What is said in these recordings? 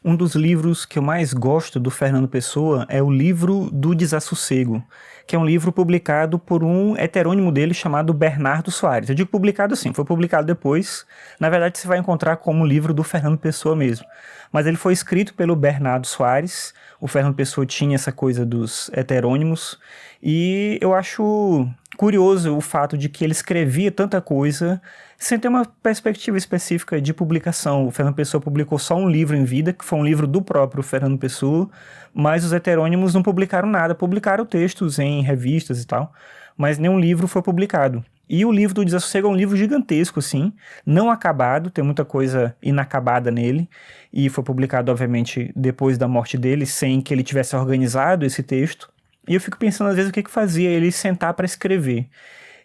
Um dos livros que eu mais gosto do Fernando Pessoa é o livro do Desassossego, que é um livro publicado por um heterônimo dele chamado Bernardo Soares. Eu digo publicado assim, foi publicado depois. Na verdade, você vai encontrar como livro do Fernando Pessoa mesmo. Mas ele foi escrito pelo Bernardo Soares. O Fernando Pessoa tinha essa coisa dos heterônimos. E eu acho curioso o fato de que ele escrevia tanta coisa sem ter uma perspectiva específica de publicação. O Fernando Pessoa publicou só um livro em vida, que foi um livro do próprio Fernando Pessoa, mas os heterônimos não publicaram nada, publicaram textos em revistas e tal, mas nenhum livro foi publicado. E o livro do Desassossego é um livro gigantesco, assim, não acabado, tem muita coisa inacabada nele, e foi publicado, obviamente, depois da morte dele, sem que ele tivesse organizado esse texto. E eu fico pensando, às vezes, o que fazia ele sentar para escrever.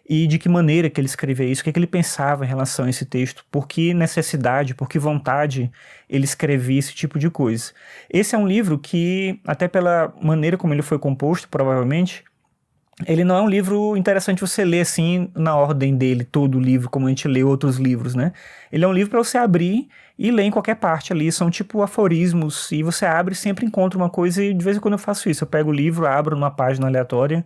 E de que maneira que ele escrevia isso, o que ele pensava em relação a esse texto, por que necessidade, por que vontade ele escrevia esse tipo de coisa. Esse é um livro que, até pela maneira como ele foi composto, provavelmente, ele não é um livro interessante você ler assim, na ordem dele, todo o livro, como a gente lê outros livros, né? Ele é um livro para você abrir e ler em qualquer parte ali, são tipo aforismos, e você abre e sempre encontra uma coisa, e de vez em quando eu faço isso, eu pego o livro, abro numa página aleatória,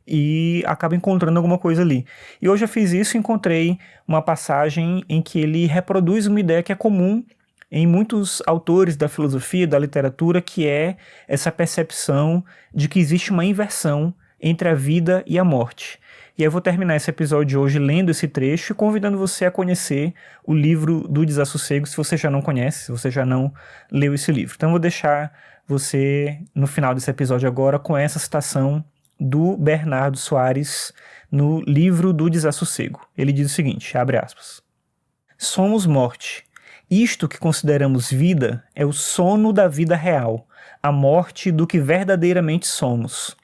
e acaba encontrando alguma coisa ali. E hoje eu fiz isso e encontrei uma passagem em que ele reproduz uma ideia que é comum em muitos autores da filosofia, da literatura, que é essa percepção de que existe uma inversão entre a vida e a morte. E aí eu vou terminar esse episódio de hoje lendo esse trecho e convidando você a conhecer o livro do Desassossego, se você já não conhece, se você já não leu esse livro. Então eu vou deixar você, no final desse episódio agora, com essa citação do Bernardo Soares no livro do Desassossego. Ele diz o seguinte, abre aspas: somos morte. Isto que consideramos vida é o sono da vida real, a morte do que verdadeiramente somos.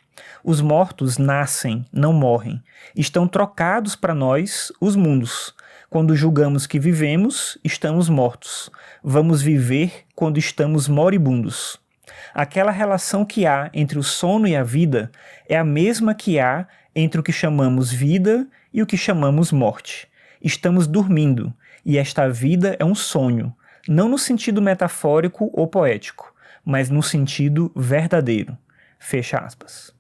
Os mortos nascem, não morrem. Estão trocados para nós os mundos. Quando julgamos que vivemos, estamos mortos. Vamos viver quando estamos moribundos. Aquela relação que há entre o sono e a vida é a mesma que há entre o que chamamos vida e o que chamamos morte. Estamos dormindo, e esta vida é um sonho, não no sentido metafórico ou poético, mas no sentido verdadeiro. Fecha aspas.